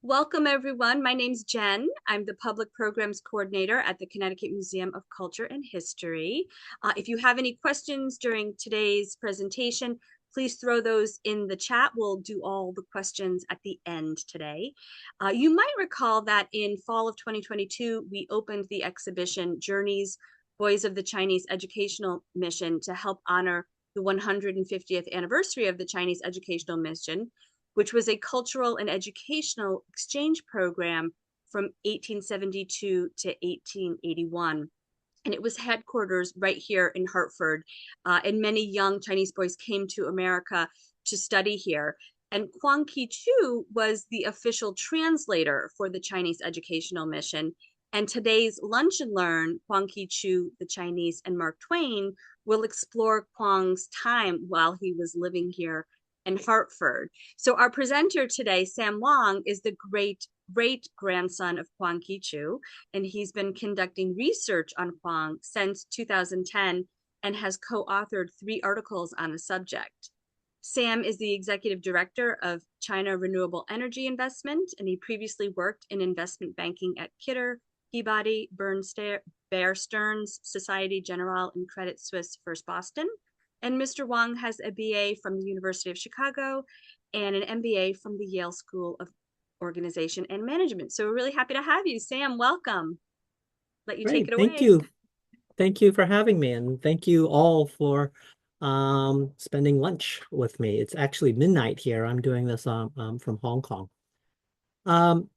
Welcome, everyone. My name's Jen. I'm the Public Programs Coordinator at the Connecticut Museum of Culture and History. If you have any questions during today's presentation, please throw those in the chat. We'll do all the questions at the end today. You might recall that in fall of 2022, we opened the exhibition Journeys, Boys of the Chinese Educational Mission to help honor the 150th anniversary of the Chinese Educational Mission, which was a cultural and educational exchange program from 1872 to 1881. And it was headquarters right here in Hartford. And many young Chinese boys came to America to study here. And Kuang Qizhao was the official translator for the Chinese Educational Mission. And today's Lunch and Learn, Kuang Qizhao, the Chinese, and Mark Twain will explore Kuang's time while he was living here in Hartford. So our presenter today, Sam Wong, is the great-grandson of Kuang Qizhao, and he's been conducting research on Kuang since 2010 and has co-authored 3 articles on the subject. Sam is the executive director of China Renewable Energy Investment, and he previously worked in investment banking at Kidder, Peabody, Bear Stearns, Societe Generale, and Credit Suisse First Boston. And Mr. Wong has a BA from the University of Chicago and an MBA from the Yale School of Organization and Management. So we're really happy to have you. Sam, welcome. Let you take Great, it thank away. you. Thank you for having me, and thank you all for spending lunch with me. It's actually midnight here. I'm doing this from Hong Kong.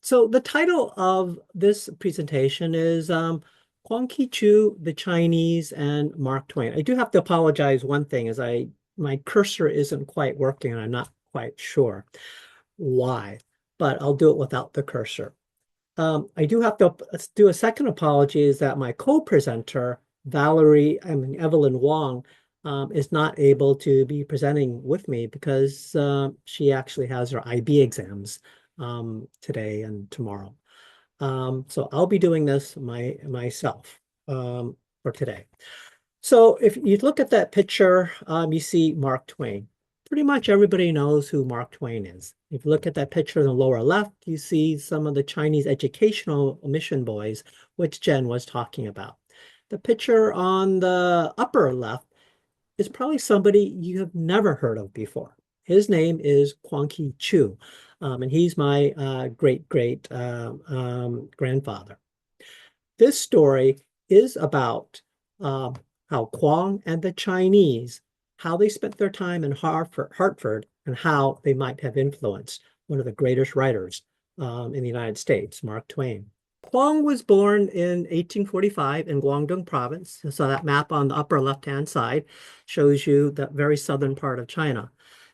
So the title of this presentation is Kuang Qizhao, the Chinese, and Mark Twain. I do have to apologize. One thing is my cursor isn't quite working, and I'm not quite sure why, but I'll do it without the cursor. I do have to do a second apology is that my co-presenter, Evelyn Wong, is not able to be presenting with me because she actually has her IB exams today and tomorrow. So I'll be doing this myself for today. So if you look at that picture, you see Mark Twain. Pretty much everybody knows who Mark Twain is. If you look at that picture in the lower left, you see some of the Chinese educational mission boys, which Jen was talking about. The picture on the upper left is probably somebody you have never heard of before. His name is Kuang Qizhao, and he's my great grandfather. This story is about how Kuang and the Chinese, how they spent their time in Hartford, and how they might have influenced one of the greatest writers in the United States, Mark Twain. Kuang was born in 1845 in Guangdong province. So that map on the upper left-hand side shows you the very southern part of China.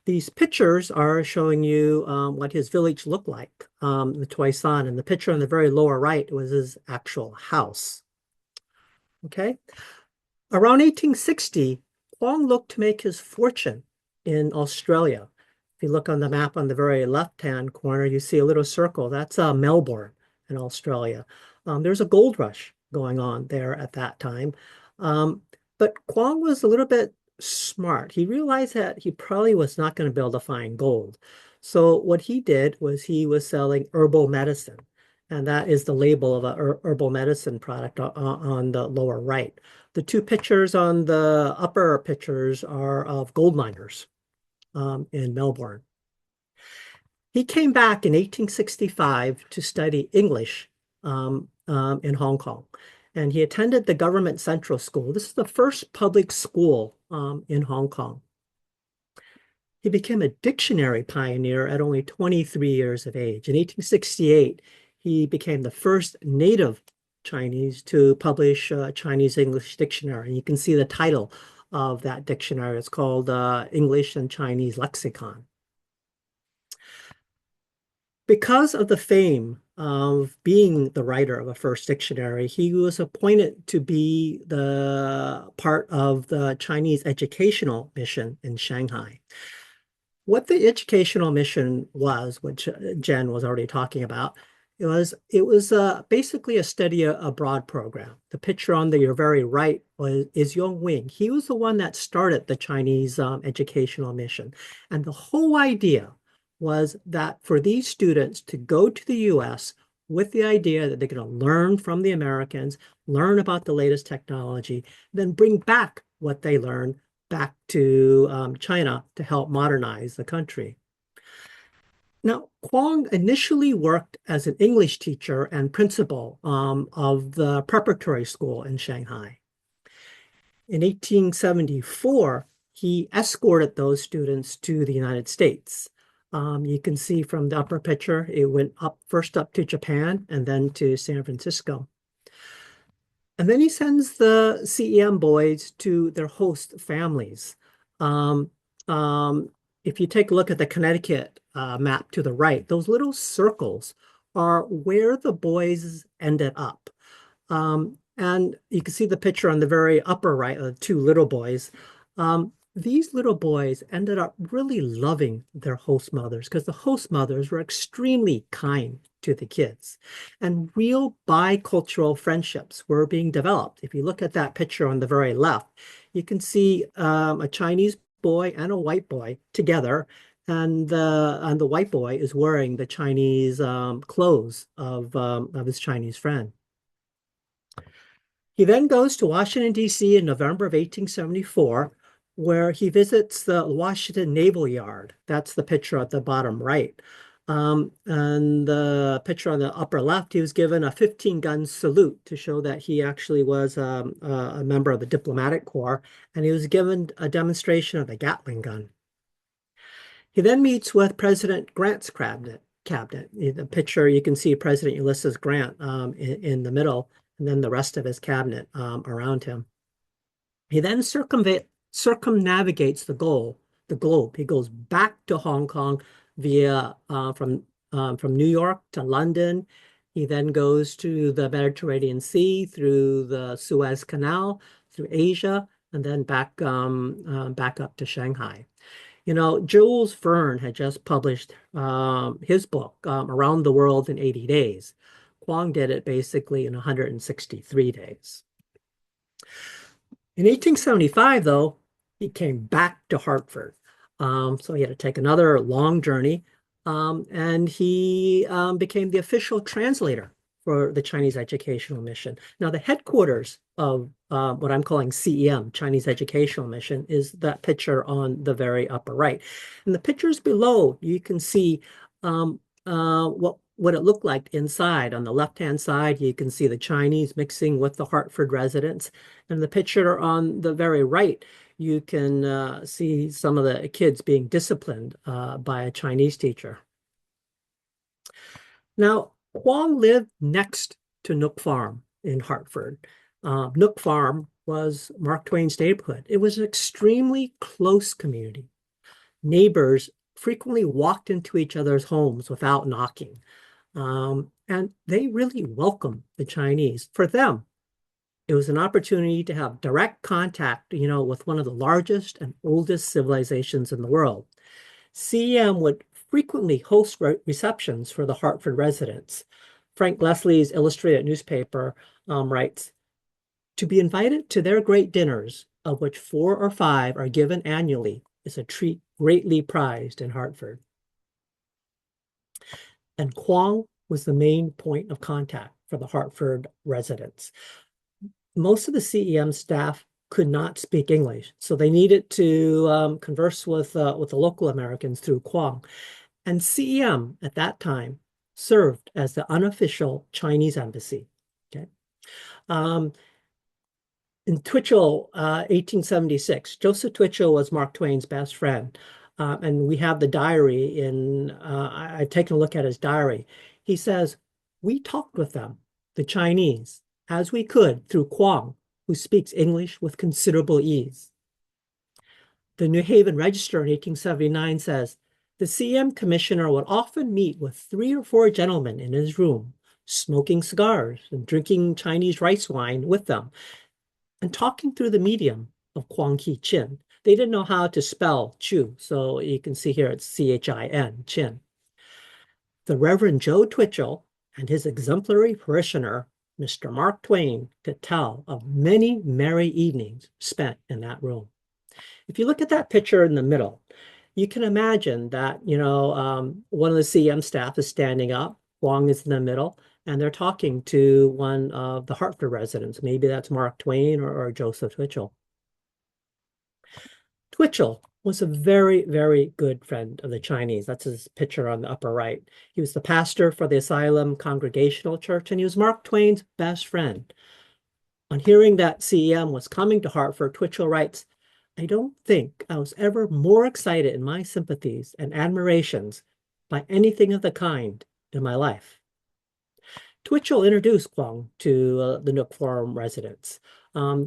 These pictures are showing you what his village looked like, the Toisan, and the picture on the very lower right was his actual house. Okay. Around 1860, Wong looked to make his fortune in Australia. If you look on the map on the very left-hand corner, you see a little circle. That's Melbourne in Australia. There's a gold rush going on there at that time. But Kuang was a little bit smart. He realized that he probably was not going to be able to find gold. So what he did was he was selling herbal medicine. And that is the label of a herbal medicine product on the lower right. The 2 pictures on the upper pictures are of gold miners in Melbourne. He came back in 1865 to study English in Hong Kong. And he attended the government central school. This is the first public school in Hong Kong. He became a dictionary pioneer at only 23 years of age. In 1868, he became the first native Chinese to publish a Chinese English dictionary. You can see the title of that dictionary. It's called English and Chinese Lexicon. Because of the fame of being the writer of a first dictionary, he was appointed to be the part of the Chinese educational mission in Shanghai. What the educational mission was, which Jen was already talking about, it was basically a study abroad program. The picture on your very right is Yong Wing. He was the one that started the Chinese educational mission. And the whole idea was that for these students to go to the US with the idea that they're going to learn from the Americans, learn about the latest technology, then bring back what they learned back to China to help modernize the country. Now, Kuang initially worked as an English teacher and principal of the preparatory school in Shanghai. In 1874, he escorted those students to the United States. You can see from the upper picture, it went up first up to Japan and then to San Francisco. And then he sends the CEM boys to their host families. Um, if you take a look at the Connecticut map to the right, those little circles are where the boys ended up. And you can see the picture on the very upper right of the two little boys. These little boys ended up really loving their host mothers because the host mothers were extremely kind to the kids. And real bicultural friendships were being developed. If you look at that picture on the very left, you can see a Chinese boy and a white boy together. And the white boy is wearing the Chinese clothes of his Chinese friend. He then goes to Washington, D.C. in November of 1874, where he visits the Washington Naval Yard. That's the picture at the bottom right. And the picture on the upper left, he was given a 15-gun salute to show that he actually was a member of the diplomatic corps, and he was given a demonstration of the Gatling gun. He then meets with President Grant's cabinet. In the picture, you can see President Ulysses Grant in the middle, and then the rest of his cabinet around him. He then circumnavigates the globe. He goes back to Hong Kong via from New York to London. He then goes to the Mediterranean Sea through the Suez Canal, through Asia, and then back up to Shanghai. You know, Jules Verne had just published his book, Around the World in 80 Days. Kuang did it basically in 163 days. In 1875, though, he came back to Hartford. So he had to take another long journey, and he became the official translator for the Chinese Educational Mission. Now, the headquarters of what I'm calling CEM, Chinese Educational Mission, is that picture on the very upper right. And the pictures below, you can see what it looked like inside. On the left-hand side, you can see the Chinese mixing with the Hartford residents. And the picture on the very right, you can see some of the kids being disciplined by a Chinese teacher. Now, Wong lived next to Nook Farm in Hartford. Nook Farm was Mark Twain's neighborhood. It was an extremely close community. Neighbors frequently walked into each other's homes without knocking. And they really welcomed the Chinese. For them, it was an opportunity to have direct contact, you know, with one of the largest and oldest civilizations in the world. CEM would frequently host receptions for the Hartford residents. Frank Leslie's illustrated newspaper writes, "To be invited to their great dinners, of which 4 or 5 are given annually, is a treat greatly prized in Hartford." And Kuang was the main point of contact for the Hartford residents. Most of the CEM staff could not speak English, so they needed to converse with the local Americans through Kuang. And CEM at that time served as the unofficial Chinese embassy. Okay. In Twichell, 1876, Joseph Twichell was Mark Twain's best friend. And we have the diary I've taken a look at his diary. He says, "We talked with them, the Chinese, as we could through Kuang, who speaks English with considerable ease." The New Haven Register in 1879 says, "The CM commissioner would often meet with 3 or 4 gentlemen in his room, smoking cigars and drinking Chinese rice wine with them, and talking through the medium of Kuang Qizhao. They didn't know how to spell Chu, so you can see here it's C-H-I-N, Chin. The Reverend Joe Twichell and his exemplary parishioner, Mr. Mark Twain, could tell of many merry evenings spent in that room." If you look at that picture in the middle, you can imagine that, one of the CM staff is standing up, Wong is in the middle, and they're talking to one of the Hartford residents. Maybe that's Mark Twain or Joseph Twichell. Twichell was a very, very good friend of the Chinese. That's his picture on the upper right. He was the pastor for the Asylum Congregational Church, and he was Mark Twain's best friend. On hearing that CEM was coming to Hartford, Twichell writes, I don't think I was ever more excited in my sympathies and admirations by anything of the kind in my life. Twichell introduced Kuang to the Nook Forum residents.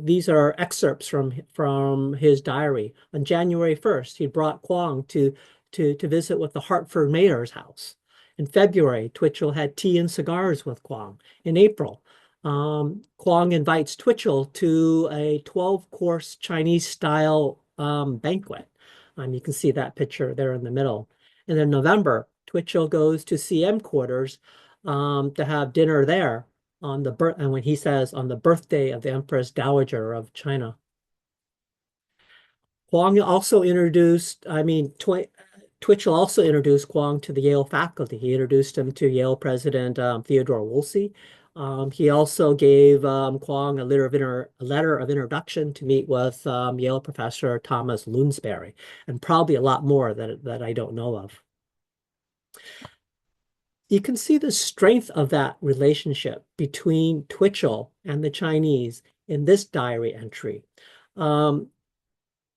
These are excerpts from his diary. On January 1st, he brought Kuang to visit with the Hartford mayor's house. In February, Twichell had tea and cigars with Kuang. In April, Kuang invites Twichell to a 12-course Chinese-style banquet. You can see that picture there in the middle. And in November, Twichell goes to CM quarters to have dinner there and when he says on the birthday of the Empress Dowager of China. Kuang also introduced, Twichell also introduced Kuang to the Yale faculty. He introduced him to Yale President Theodore Woolsey. He also gave Kuang a letter of introduction to meet with Yale professor Thomas Lounsbury, and probably a lot more that I don't know of. You can see the strength of that relationship between Twichell and the Chinese in this diary entry. In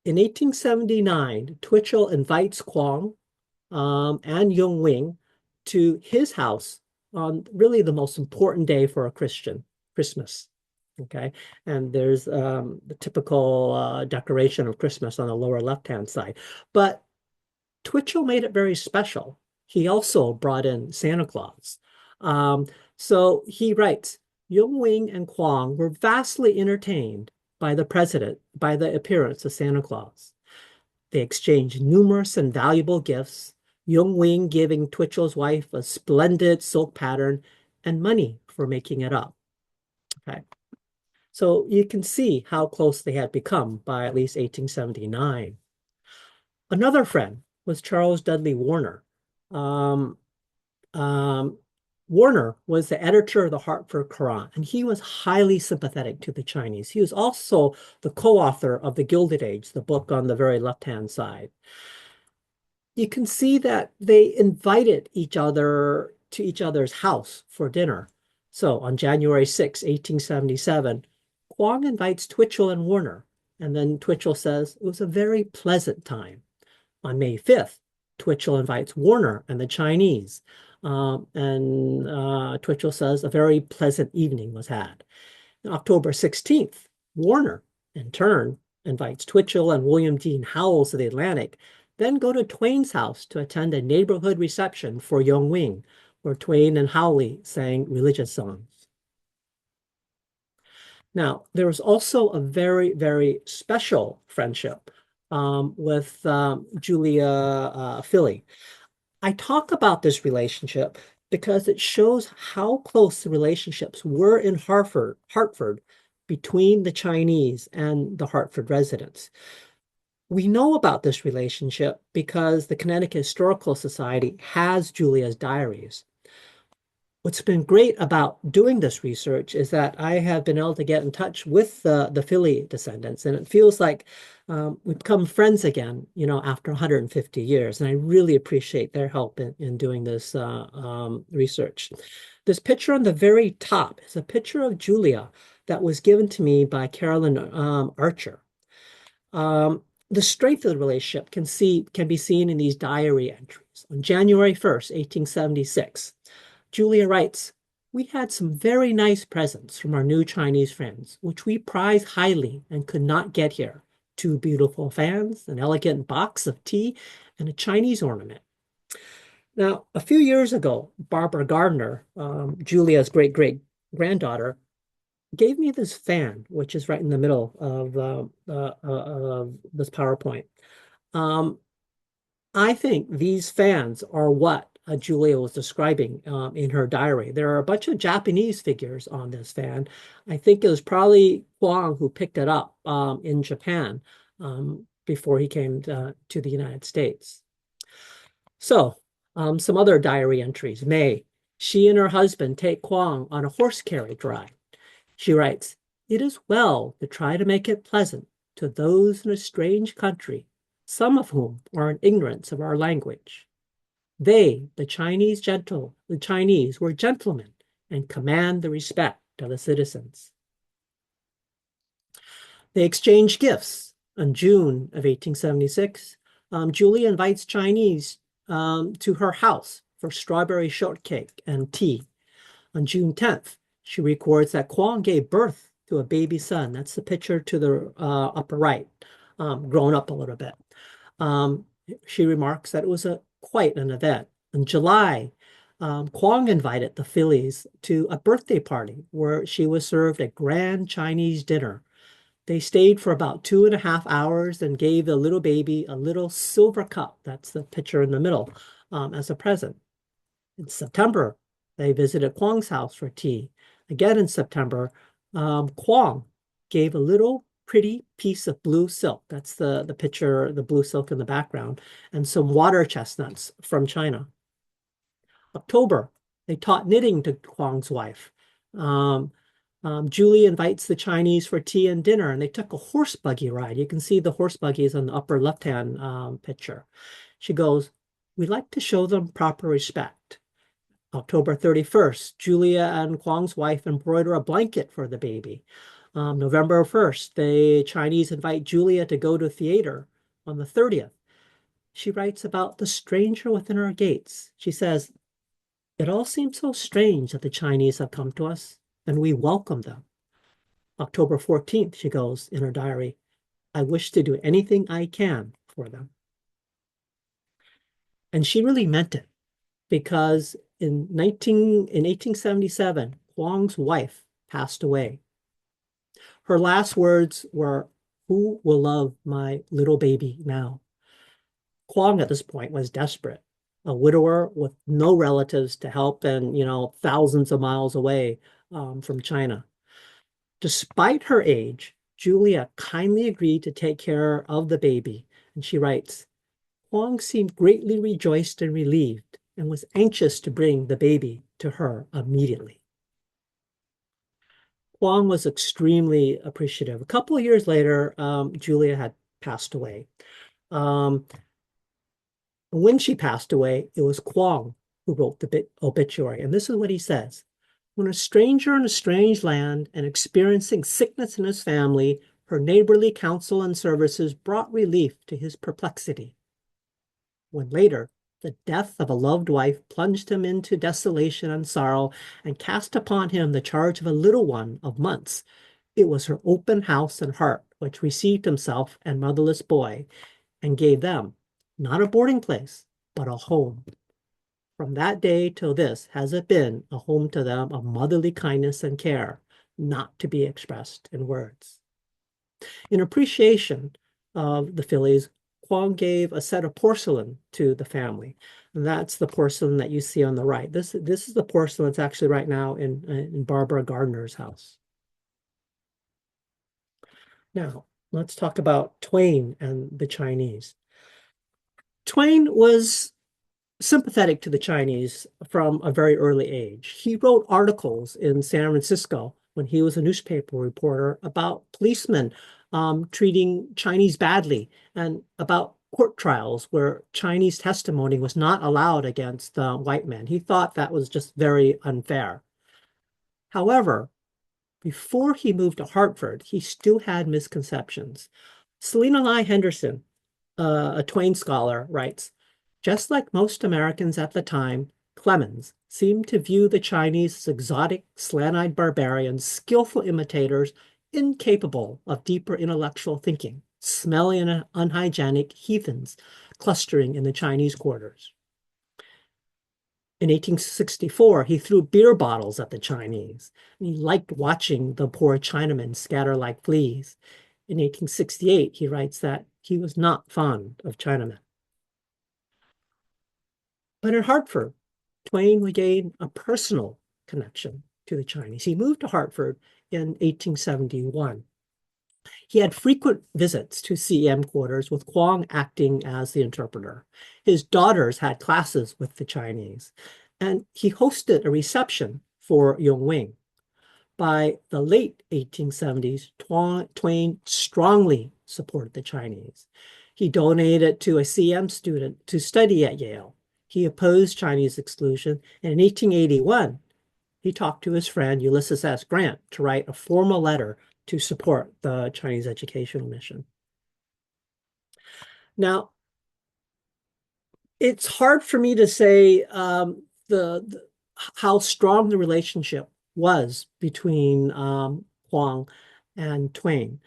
1879, Twichell invites Kuang and Yung Wing to his house on really the most important day for a Christian, Christmas. Okay, and there's the typical decoration of Christmas on the lower left-hand side. But Twichell made it very special. He also brought in Santa Claus. So he writes, Yung Wing and Kuang were vastly entertained by the appearance of Santa Claus. They exchanged numerous and valuable gifts, Yung Wing giving Twichell's wife a splendid silk pattern and money for making it up. Okay. So you can see how close they had become by at least 1879. Another friend was Charles Dudley Warner. Warner was the editor of the Hartford Courant, and he was highly sympathetic to the Chinese. He was also the co-author of The Gilded Age, the book on the very left-hand side. You can see that they invited each other to each other's house for dinner. So on January 6, 1877, Kuang invites Twichell and Warner, and then Twichell says it was a very pleasant time. On May 5th, Twichell invites Warner and the Chinese, and Twichell says a very pleasant evening was had. On October 16th, Warner, in turn, invites Twichell and William Dean Howells of the Atlantic, then go to Twain's house to attend a neighborhood reception for Yung Wing, where Twain and Howley sang religious songs. Now, there was also a very, very special friendship with Julia Philly. I talk about this relationship because it shows how close the relationships were in Hartford between the Chinese and the Hartford residents. We know about this relationship because the Connecticut Historical Society has Julia's diaries. What's been great about doing this research is that I have been able to get in touch with the Philly descendants, and it feels like we've become friends again, after 150 years. And I really appreciate their help in doing this research. This picture on the very top is a picture of Julia that was given to me by Carolyn Archer. The strength of the relationship can be seen in these diary entries. On January 1st, 1876, Julia writes, we had some very nice presents from our new Chinese friends, which we prize highly and could not get here. 2 beautiful fans, an elegant box of tea, and a Chinese ornament. Now, a few years ago, Barbara Gardner, Julia's great-great-granddaughter, gave me this fan, which is right in the middle of this PowerPoint. I think these fans are what Julia was describing in her diary. There are a bunch of Japanese figures on this fan. I think it was probably Wong who picked it up in Japan before he came to the United States. So, some other diary entries. May, she and her husband take Kuang on a horse carriage ride. She writes, "It is well to try to make it pleasant to those in a strange country, some of whom are in ignorance of our language. They, the Chinese were gentlemen and command the respect of the citizens." They exchange gifts. In June of 1876, Julia invites Chinese to her house for strawberry shortcake and tea. On June 10th, she records that Kuang gave birth to a baby son. That's the picture to the upper right, grown up a little bit. She remarks that it was quite an event. In July, Kuang invited the Phillies to a birthday party where she was served a grand Chinese dinner. They stayed for about 2.5 hours and gave the little baby a little silver cup. That's the picture in the middle, as a present. In September, they visited Kuang's house for tea. Again in September, Kuang gave a little pretty piece of blue silk. That's the picture, the blue silk in the background, and some water chestnuts from China. October, they taught knitting to Kuang's wife. Julie invites the Chinese for tea and dinner, and they took a horse buggy ride. You can see the horse buggies on the upper left-hand picture. She goes, "We like to show them proper respect." October 31st, Julia and Kuang's wife embroider a blanket for the baby. November 1st, the Chinese invite Julia to go to theater. On the 30th, she writes about the stranger within our gates. She says, "It all seems so strange that the Chinese have come to us, and we welcome them." October 14th, she goes in her diary, "I wish to do anything I can for them." And she really meant it, because in 1877, Kuang's wife passed away. Her last words were, "Who will love my little baby now?" Kuang at this point was desperate, a widower with no relatives to help and, thousands of miles away from China. Despite her age, Julia kindly agreed to take care of the baby. And she writes, "Wong seemed greatly rejoiced and relieved and was anxious to bring the baby to her immediately." Wong was extremely appreciative. A couple of years later, Julia had passed away. When she passed away, it was Kuang who wrote the obituary. And this is what he says: "When a stranger in a strange land and experiencing sickness in his family, her neighborly counsel and services brought relief to his perplexity. When later, the death of a loved wife plunged him into desolation and sorrow and cast upon him the charge of a little one of months, it was her open house and heart which received himself and motherless boy and gave them not a boarding place, but a home. From that day till this has it been a home to them of motherly kindness and care, not to be expressed in words." In appreciation of the Phillies, Kuang gave a set of porcelain to the family. And that's the porcelain that you see on the right. This is the porcelain that's actually right now in Barbara Gardner's house. Now, let's talk about Twain and the Chinese. Twain was sympathetic to the Chinese from a very early age. He wrote articles in San Francisco when he was a newspaper reporter about policemen treating Chinese badly, and about court trials where Chinese testimony was not allowed against white men. He thought that was just very unfair. However, before he moved to Hartford, he still had misconceptions. Selina Lai Henderson, a Twain scholar, writes, "Just like most Americans at the time, Clemens seemed to view the Chinese as exotic, slant-eyed barbarians, skillful imitators, incapable of deeper intellectual thinking, smelly and unhygienic heathens clustering in the Chinese quarters." In 1864, he threw beer bottles at the Chinese, and he liked watching the poor Chinamen scatter like fleas. In 1868, he writes that he was not fond of Chinamen. But in Hartford, Twain regained a personal connection to the Chinese. He moved to Hartford in 1871. He had frequent visits to CEM quarters with Kuang acting as the interpreter. His daughters had classes with the Chinese, and he hosted a reception for Yongwing. By the late 1870s, Twain strongly supported the Chinese. He donated to a CM student to study at Yale. He opposed Chinese exclusion, and in 1881, he talked to his friend Ulysses S. Grant to write a formal letter to support the Chinese educational mission. Now, it's hard for me to say how strong the relationship was between Huang and Twain,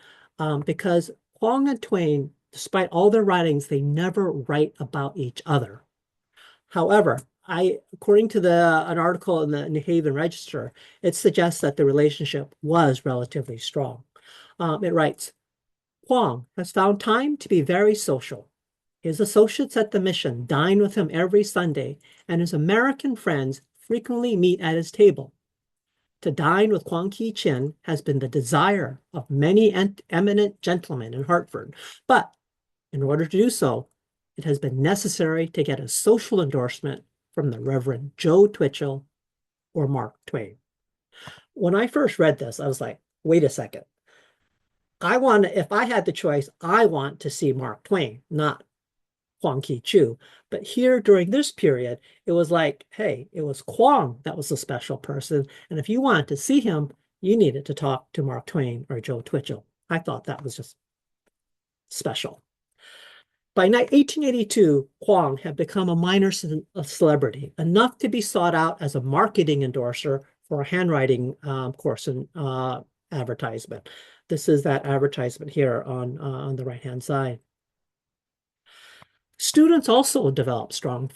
because Huang and Twain, despite all their writings, they never write about each other. However, according to an article in the New Haven Register, it suggests that the relationship was relatively strong. It writes, Huang has found time to be very social. His associates at the mission dine with him every Sunday, and his American friends frequently meet at his table. To dine with Kuang Qizhao has been the desire of many eminent gentlemen in Hartford, but in order to do so, it has been necessary to get a social endorsement from the Reverend Joe Twichell or Mark Twain. When I first read this, I was like, wait a second. If I had the choice, I want to see Mark Twain, not Kuang Qizhao. But here during this period, it was like, hey, it was Kuang that was a special person. And if you wanted to see him, you needed to talk to Mark Twain or Joe Twichell. I thought that was just special. By 1882, Kuang had become a minor celebrity, enough to be sought out as a marketing endorser for a handwriting course and advertisement. This is that advertisement here on the right-hand side. Students also develop strong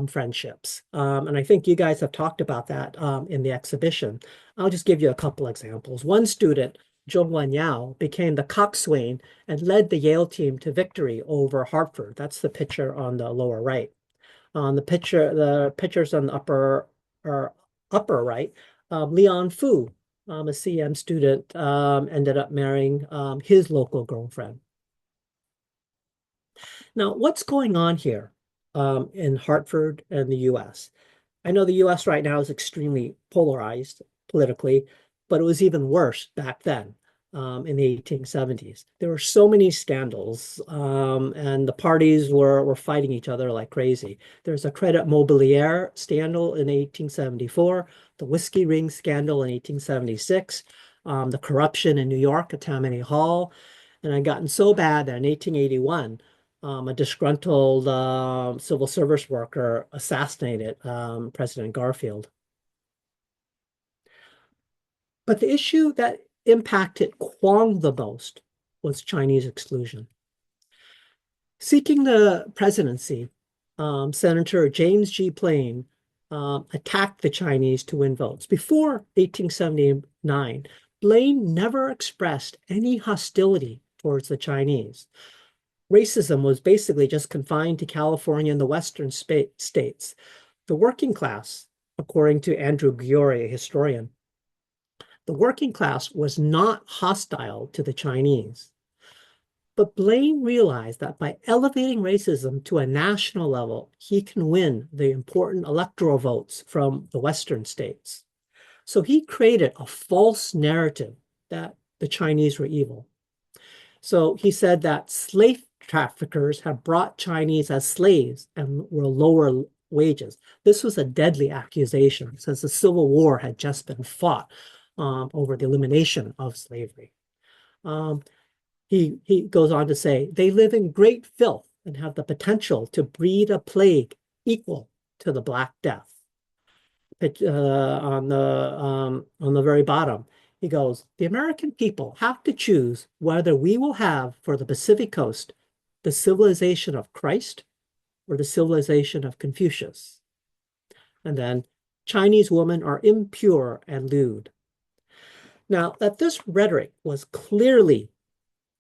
friendships, and I think you guys have talked about that in the exhibition. I'll just give you a couple examples. One student, Zhong Yao, became the coxswain and led the Yale team to victory over Hartford. That's the picture on the lower right. On the pictures on the upper right, Leon Fu, a CM student, ended up marrying his local girlfriend. Now, what's going on here in Hartford and the US? I know the US right now is extremely polarized politically, but it was even worse back then in the 1870s. There were so many scandals, and the parties were fighting each other like crazy. There's a Credit Mobilier scandal in 1874, the Whiskey Ring scandal in 1876, the corruption in New York at Tammany Hall, and it had gotten so bad that in 1881, a disgruntled civil service worker assassinated President Garfield. But the issue that impacted Kuang the most was Chinese exclusion. Seeking the presidency, Senator James G. Blaine attacked the Chinese to win votes. Before 1879, Blaine never expressed any hostility towards the Chinese. Racism was basically just confined to California and the western states. The working class, according to Andrew Giori, a historian, the working class was not hostile to the Chinese. But Blaine realized that by elevating racism to a national level, he can win the important electoral votes from the western states. So he created a false narrative that the Chinese were evil. So he said that slave traffickers had brought Chinese as slaves and were lower wages. This was a deadly accusation since the Civil War had just been fought over the elimination of slavery. He goes on to say, they live in great filth and have the potential to breed a plague equal to the Black Death. On the very bottom, he goes, the American people have to choose whether we will have for the Pacific Coast the civilization of Christ or the civilization of Confucius. And then Chinese women are impure and lewd. Now, that this rhetoric was clearly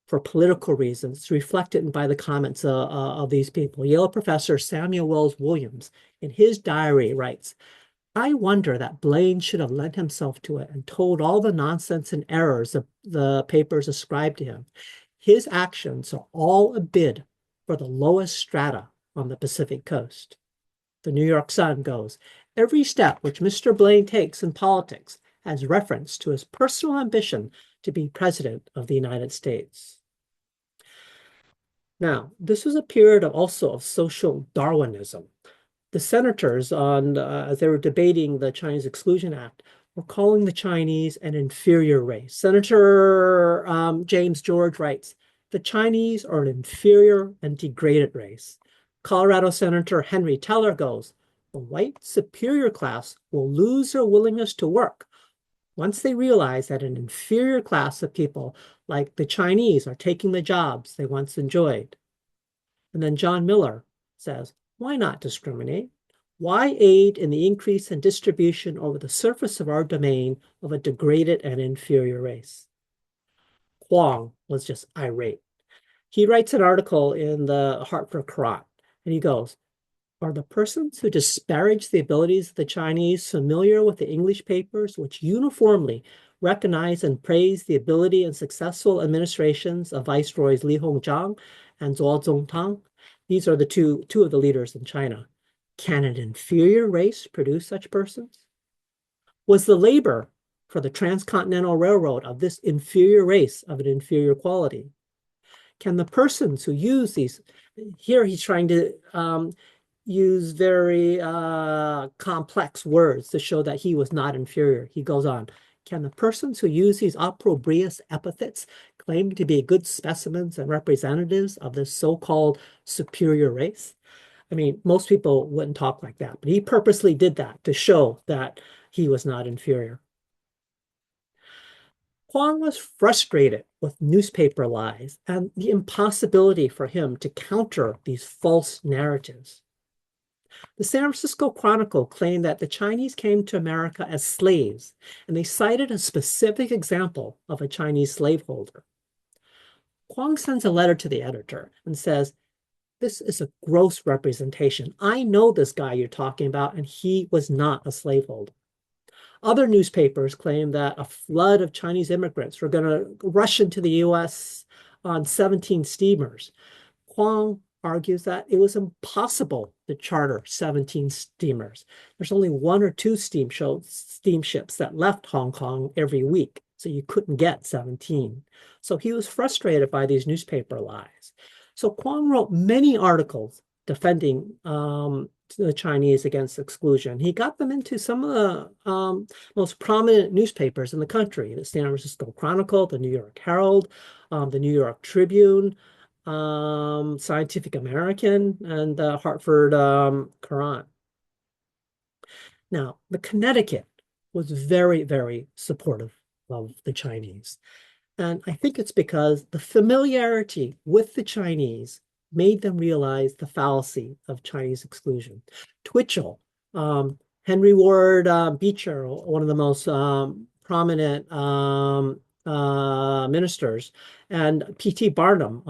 for political reasons, reflected by the comments of these people. Yale professor Samuel Wells Williams, in his diary, writes, I wonder that Blaine should have lent himself to it and told all the nonsense and errors the papers ascribed to him. His actions are all a bid for the lowest strata on the Pacific coast. The New York Sun goes, every step which Mr. Blaine takes in politics has reference to his personal ambition to be president of the United States. Now, this was a period also of social Darwinism. The senators, as they were debating the Chinese Exclusion Act, were calling the Chinese an inferior race. Senator James George writes, the Chinese are an inferior and degraded race. Colorado Senator Henry Teller goes, the white superior class will lose their willingness to work once they realize that an inferior class of people like the Chinese are taking the jobs they once enjoyed. And then John Miller says, why not discriminate? Why aid in the increase and distribution over the surface of our domain of a degraded and inferior race? Kuang was just irate. He writes an article in the Hartford Courant, and he goes, are the persons who disparage the abilities of the Chinese familiar with the English papers which uniformly recognize and praise the ability and successful administrations of Viceroys Li Hongzhang and Zuo Zongtang? These are the two of the leaders in China. Can an inferior race produce such persons? Was the labor for the transcontinental railroad of this inferior race of an inferior quality? Can the persons who use these, here he's trying to use very complex words to show that he was not inferior. He goes on, can the persons who use these opprobrious epithets claim to be good specimens and representatives of this so-called superior race? I mean, most people wouldn't talk like that, but he purposely did that to show that he was not inferior. Kuang was frustrated with newspaper lies and the impossibility for him to counter these false narratives. The San Francisco Chronicle claimed that the Chinese came to America as slaves, and they cited a specific example of a Chinese slaveholder. Kuang sends a letter to the editor and says, this is a gross representation. I know this guy you're talking about, and he was not a slaveholder. Other newspapers claim that a flood of Chinese immigrants were going to rush into the U.S. on 17 steamers. Kuang argues that it was impossible to charter 17 steamers. There's only one or two steamships that left Hong Kong every week, so you couldn't get 17. So he was frustrated by these newspaper lies. So Kuang wrote many articles defending the Chinese against exclusion. He got them into some of the most prominent newspapers in the country, the San Francisco Chronicle, the New York Herald, the New York Tribune, Scientific American, and the Hartford Courant. Now, the Connecticut was very, very supportive of the Chinese. And I think it's because the familiarity with the Chinese made them realize the fallacy of Chinese exclusion. Twichell, Henry Ward Beecher, one of the most prominent ministers, and P.T. Barnum,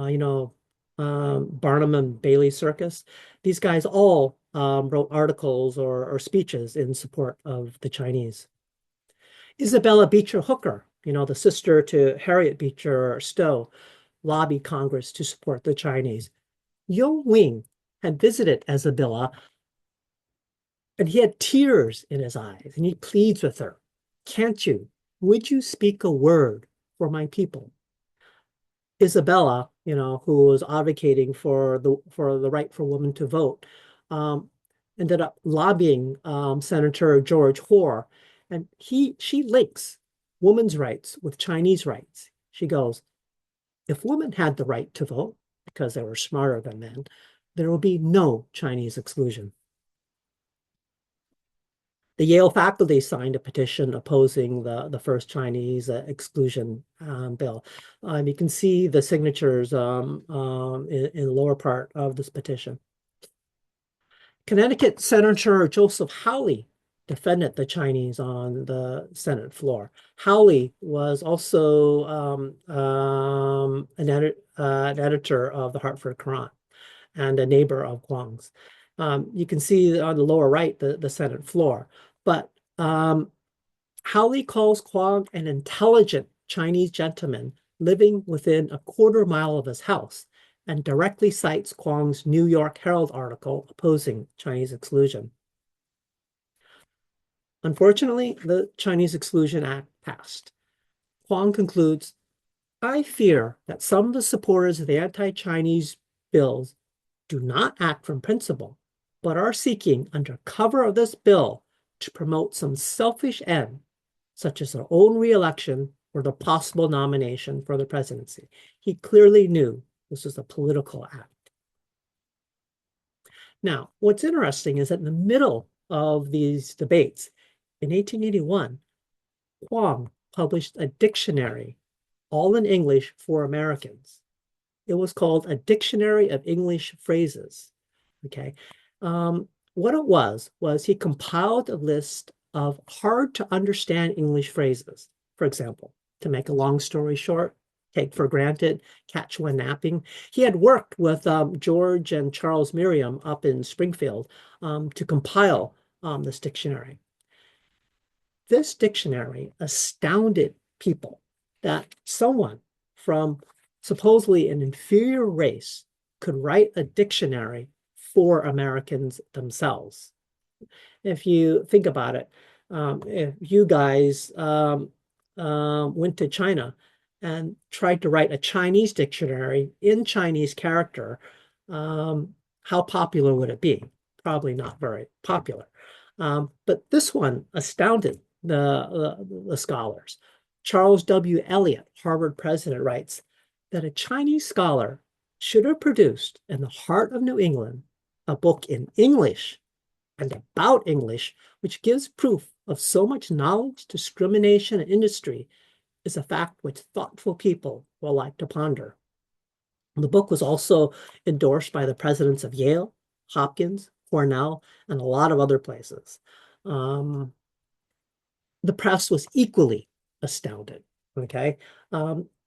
Barnum and Bailey Circus, these guys all wrote articles or speeches in support of the Chinese. Isabella Beecher Hooker, the sister to Harriet Beecher Stowe, lobbied Congress to support the Chinese. Yo Wing had visited Isabella, and he had tears in his eyes, and he pleads with her, would you speak a word for my people? Isabella, who was advocating for the right for women to vote, ended up lobbying Senator George Hoare, and she links women's rights with Chinese rights. She goes, if women had the right to vote because they were smarter than men, there will be no Chinese exclusion. The Yale faculty signed a petition opposing the first Chinese exclusion bill. You can see the signatures in the lower part of this petition. Connecticut Senator Joseph Hawley defended the Chinese on the Senate floor. Hawley was also an editor of the Hartford Courant and a neighbor of Kuang's. You can see on the lower right the Senate floor. But Howley calls Kuang an intelligent Chinese gentleman living within a quarter mile of his house and directly cites Kuang's New York Herald article opposing Chinese exclusion. Unfortunately, the Chinese Exclusion Act passed. Kuang concludes, I fear that some of the supporters of the anti-Chinese bills do not act from principle, but are seeking under cover of this bill to promote some selfish end, such as their own reelection or the possible nomination for the presidency. He clearly knew this was a political act. Now, what's interesting is that in the middle of these debates, in 1881, Wong published a dictionary, all in English for Americans. It was called A Dictionary of English Phrases. Okay. What it was he compiled a list of hard to understand English phrases. For example, to make a long story short, take for granted, catch when napping. He had worked with George and Charles Merriam up in Springfield to compile this dictionary. This dictionary astounded people that someone from supposedly an inferior race could write a dictionary for Americans themselves. If you think about it, if you guys went to China and tried to write a Chinese dictionary in Chinese character, how popular would it be? Probably not very popular. But this one astounded the scholars. Charles W. Eliot, Harvard president, writes that a Chinese scholar should have produced in the heart of New England a book in English and about English, which gives proof of so much knowledge, discrimination, and industry, is a fact which thoughtful people will like to ponder. The book was also endorsed by the presidents of Yale, Hopkins, Cornell, and a lot of other places. The press was equally astounded, okay?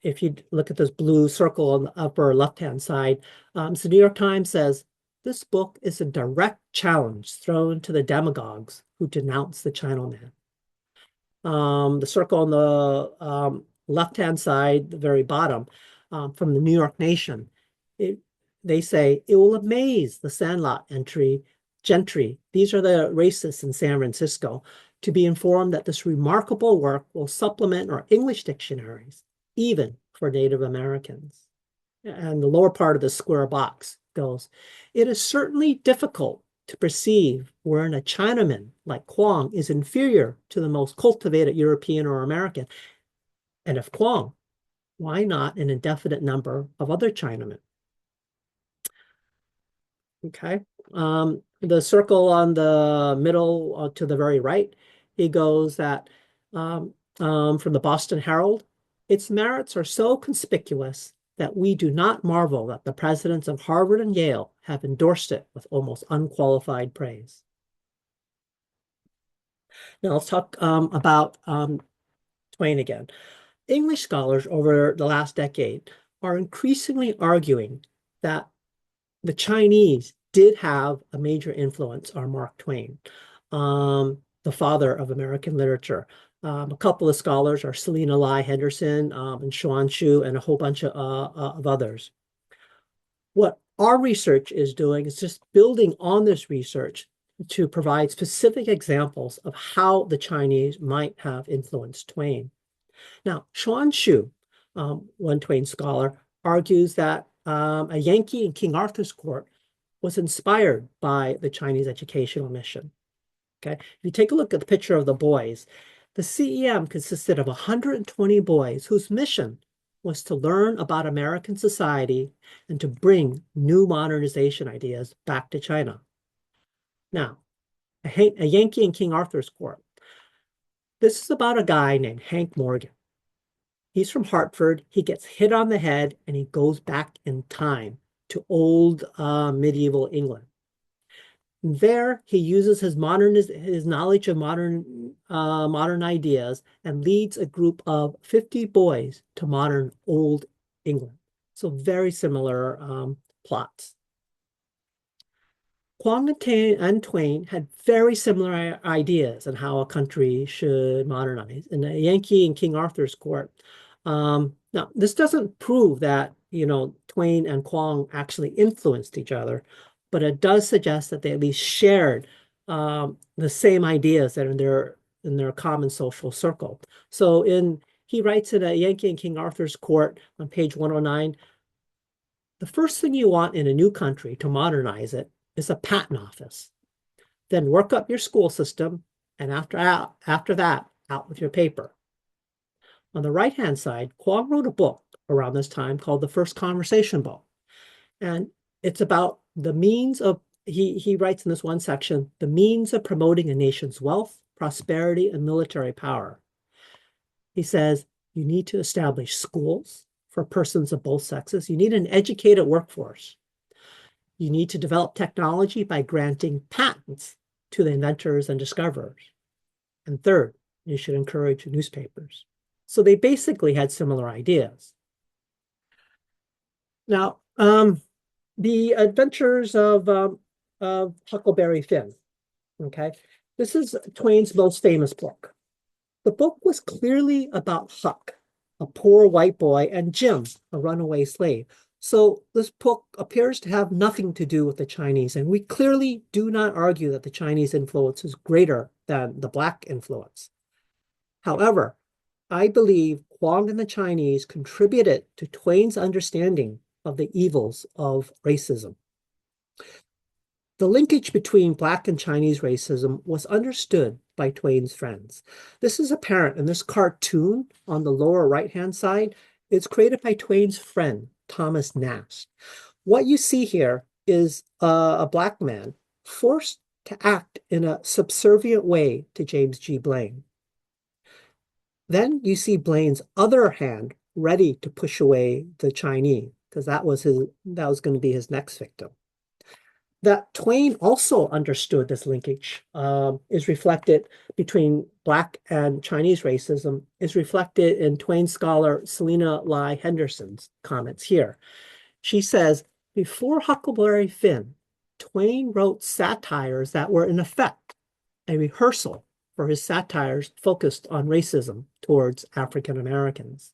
If you look at this blue circle on the upper left-hand side, so the New York Times says, this book is a direct challenge thrown to the demagogues who denounce the Chinaman. The circle on the left-hand side, the very bottom, from the New York Nation, they say, it will amaze the Sandlot gentry. These are the racists in San Francisco, to be informed that this remarkable work will supplement our English dictionaries, even for Native Americans. And the lower part of the square box goes, it is certainly difficult to perceive wherein a Chinaman like Kuang is inferior to the most cultivated European or American. And if Kuang, why not an indefinite number of other Chinamen? Okay. The circle on the middle to the very right, he goes that from the Boston Herald, its merits are so conspicuous that we do not marvel that the presidents of Harvard and Yale have endorsed it with almost unqualified praise. Now let's talk about Twain again. English scholars over the last decade are increasingly arguing that the Chinese did have a major influence on Mark Twain, the father of American literature. A couple of scholars are Selina Lai Henderson and Xuan Xu and a whole bunch of others. What our research is doing is just building on this research to provide specific examples of how the Chinese might have influenced Twain. Now, Xuan Xu, one Twain scholar, argues that a Yankee in King Arthur's court was inspired by the Chinese educational mission. Okay, if you take a look at the picture of the boys, the CEM consisted of 120 boys whose mission was to learn about American society and to bring new modernization ideas back to China. Now, a Yankee in King Arthur's court. This is about a guy named Hank Morgan. He's from Hartford. He gets hit on the head and he goes back in time to old medieval England. There, he uses his knowledge of modern ideas and leads a group of 50 boys to modern old England. So very similar plots. Kuang and Twain had very similar ideas on how a country should modernize. In the Yankee and King Arthur's court, now this doesn't prove that Twain and Kuang actually influenced each other, but it does suggest that they at least shared the same ideas that are in their common social circle. So he writes in a Yankee and King Arthur's court on page 109, the first thing you want in a new country to modernize it is a patent office. Then work up your school system, and after that, out with your paper. On the right-hand side, Kuang wrote a book around this time called The First Conversation Book. And it's about the means of, he writes in this one section, the means of promoting a nation's wealth, prosperity, and military power. He says, you need to establish schools for persons of both sexes. You need an educated workforce. You need to develop technology by granting patents to the inventors and discoverers. And third, you should encourage newspapers. So they basically had similar ideas. Now, the Adventures of Huckleberry Finn, okay? This is Twain's most famous book. The book was clearly about Huck, a poor white boy, and Jim, a runaway slave. So this book appears to have nothing to do with the Chinese, and we clearly do not argue that the Chinese influence is greater than the Black influence. However, I believe Kuang and the Chinese contributed to Twain's understanding of the evils of racism. The linkage between Black and Chinese racism was understood by Twain's friends. This is apparent in this cartoon on the lower right-hand side. It's created by Twain's friend, Thomas Nast. What you see here is a Black man forced to act in a subservient way to James G. Blaine. Then you see Blaine's other hand ready to push away the Chinese, because that was going to be his next victim. That Twain also understood this linkage is reflected between Black and Chinese racism is reflected in Twain scholar Selina Lai Henderson's comments here. She says, before Huckleberry Finn, Twain wrote satires that were in effect a rehearsal for his satires focused on racism towards African Americans.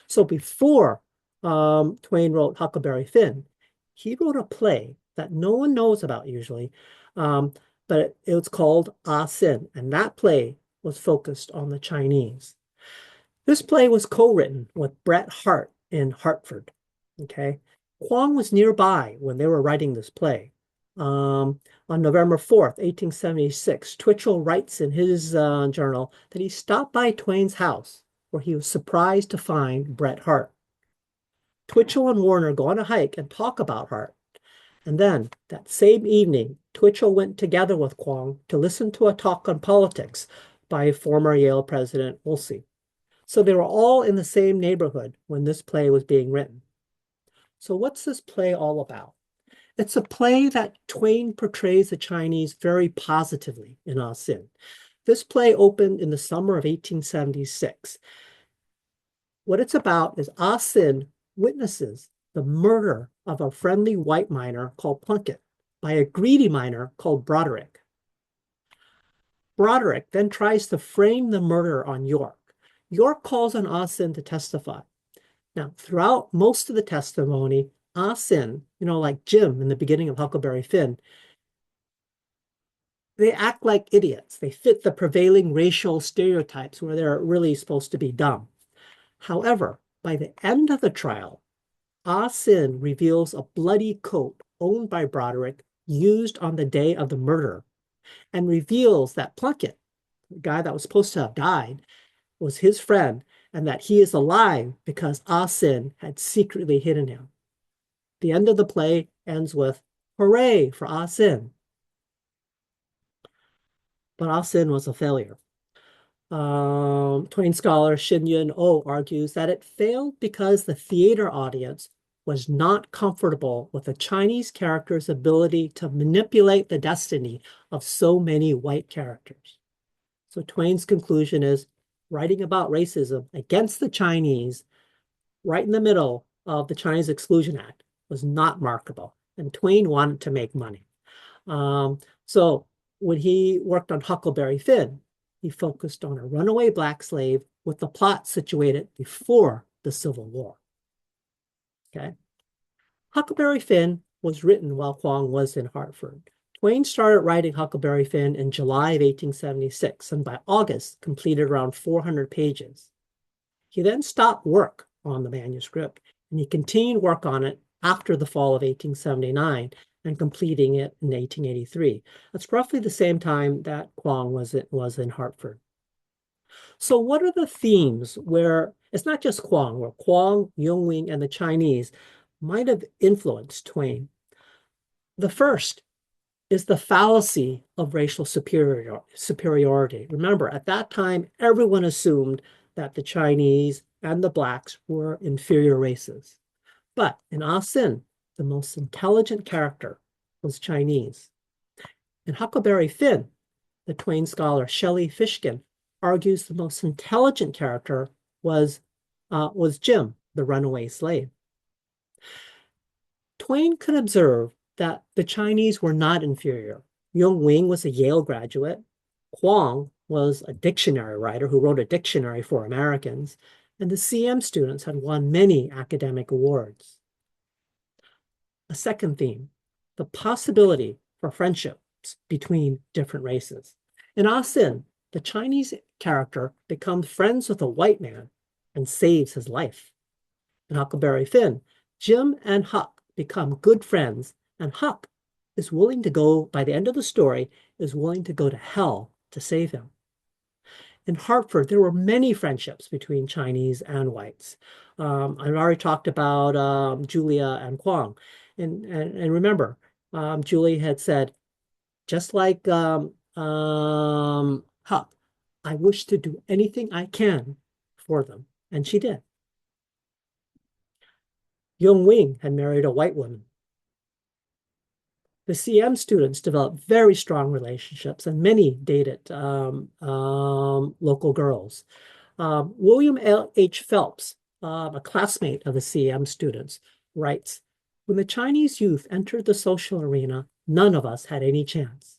So before Twain wrote Huckleberry Finn, he wrote a play that no one knows about usually, but it was called Ah Sin, and that play was focused on the Chinese. This play was co-written with Bret Harte in Hartford, okay? Kuang was nearby when they were writing this play. On November 4th, 1876, Twichell writes in his journal that he stopped by Twain's house where he was surprised to find Bret Harte. Twichell and Warner go on a hike and talk about Harte. And then that same evening, Twichell went together with Kuang to listen to a talk on politics by former Yale President Woolsey. So they were all in the same neighborhood when this play was being written. So what's this play all about? It's a play that Twain portrays the Chinese very positively in Ah Sin. This play opened in the summer of 1876. What it's about is Ah Sin witnesses the murder of a friendly white miner called Plunkett by a greedy miner called Broderick. Broderick then tries to frame the murder on York. York calls on Ah Sin to testify. Now, throughout most of the testimony, Ah Sin, like Jim in the beginning of Huckleberry Finn, they act like idiots. They fit the prevailing racial stereotypes where they're really supposed to be dumb. However, by the end of the trial, Ah Sin reveals a bloody coat owned by Broderick used on the day of the murder and reveals that Plunkett, the guy that was supposed to have died, was his friend and that he is alive because Ah Sin had secretly hidden him. The end of the play ends with, hooray for Ah Sin. But Ah Sin was a failure. Twain scholar Shin-Yun Oh argues that it failed because the theater audience was not comfortable with the Chinese character's ability to manipulate the destiny of so many white characters. So Twain's conclusion is writing about racism against the Chinese right in the middle of the Chinese Exclusion Act was not marketable, and Twain wanted to make money. So when he worked on Huckleberry Finn, he focused on a runaway black slave with the plot situated before the Civil War. Okay. Huckleberry Finn was written while Kuang was in Hartford. Twain started writing Huckleberry Finn in July of 1876, and by August completed around 400 pages. He then stopped work on the manuscript, and he continued work on it after the fall of 1879 and completing it in 1883. That's roughly the same time that Kuang was in Hartford. So what are the themes where it's not just Kuang, where Kuang, Wing, and the Chinese might have influenced Twain? The first is the fallacy of racial superiority. Remember, at that time, everyone assumed that the Chinese and the blacks were inferior races. But in Ah Sin, the most intelligent character was Chinese. In Huckleberry Finn, the Twain scholar Shelley Fishkin argues the most intelligent character was Jim, the runaway slave. Twain could observe that the Chinese were not inferior. Wing was a Yale graduate. Kuang was a dictionary writer who wrote a dictionary for Americans, and the CM students had won many academic awards. A second theme, the possibility for friendships between different races. In Ah Sin, the Chinese character becomes friends with a white man and saves his life. In Huckleberry Finn, Jim and Huck become good friends, and Huck is willing to go, by the end of the story, is willing to go to hell to save him. In Hartford, there were many friendships between Chinese and whites. I've already talked about Julia and Kuang. And remember, Julie had said, just like Huck, I wish to do anything I can for them. And she did. Wing had married a white woman. The CM students developed very strong relationships, and many dated local girls. William H. Phelps, a classmate of the CM students, writes, when the Chinese youth entered the social arena, none of us had any chance.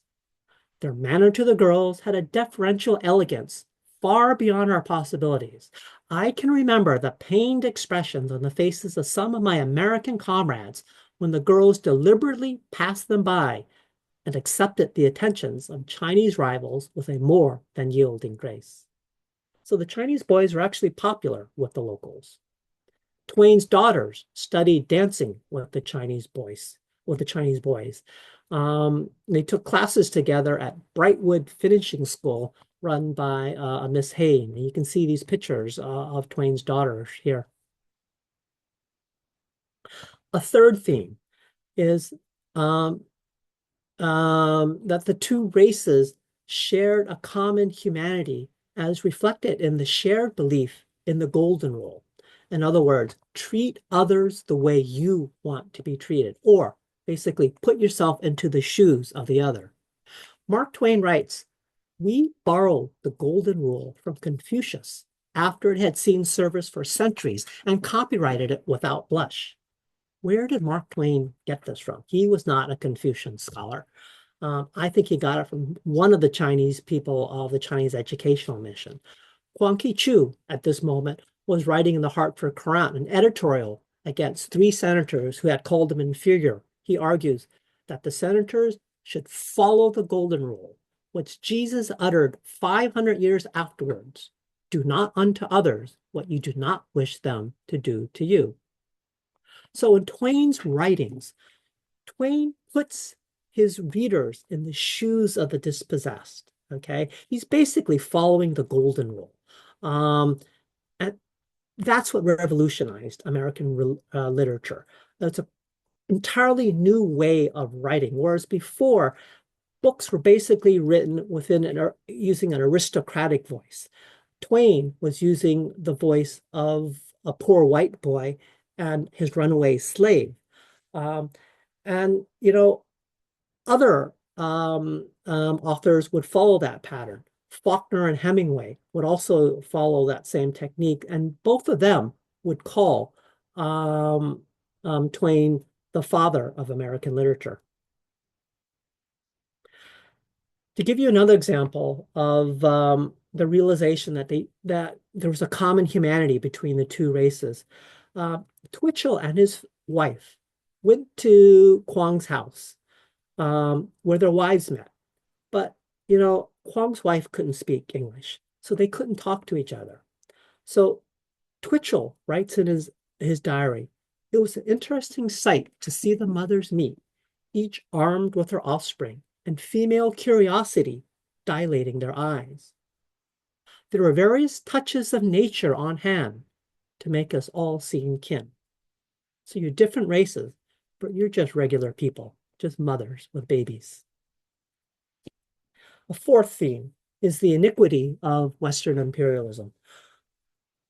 Their manner to the girls had a deferential elegance far beyond our possibilities. I can remember the pained expressions on the faces of some of my American comrades when the girls deliberately passed them by and accepted the attentions of Chinese rivals with a more than yielding grace. So the Chinese boys were actually popular with the locals. Twain's daughters studied dancing with the Chinese boys. They took classes together at Brightwood Finishing School, run by Miss Hayne. And you can see these pictures of Twain's daughters here. A third theme is that the two races shared a common humanity as reflected in the shared belief in the Golden Rule. In other words, treat others the way you want to be treated, or basically put yourself into the shoes of the other. Mark Twain writes, we borrowed the Golden Rule from Confucius after it had seen service for centuries and copyrighted it without blush. Where did Mark Twain get this from? He was not a Confucian scholar. I think he got it from one of the Chinese people of the Chinese educational mission. Kuang Qizhao, at this moment, was writing in the Hartford Courant an editorial against three senators who had called him inferior. He argues that the senators should follow the Golden Rule, which Jesus uttered 500 years afterwards. Do not unto others what you do not wish them to do to you. So in Twain's writings, Twain puts his readers in the shoes of the dispossessed. Okay, he's basically following the Golden Rule. And that's what revolutionized American literature. It's an entirely new way of writing, whereas before, books were basically written using an aristocratic voice. Twain was using the voice of a poor white boy and his runaway slave. And, other authors would follow that pattern. Faulkner and Hemingway would also follow that same technique, and both of them would call Twain the father of American literature. To give you another example of the realization that there was a common humanity between the two races, uh, Twitchell and his wife went to Kuang's house, where their wives met. But Kuang's wife couldn't speak English, so they couldn't talk to each other. So Twitchell writes in his diary, it was an interesting sight to see the mothers meet, each armed with her offspring, and female curiosity dilating their eyes. There were various touches of nature on hand to make us all seem kin. So you're different races, but you're just regular people, just mothers with babies. A fourth theme is the iniquity of Western imperialism.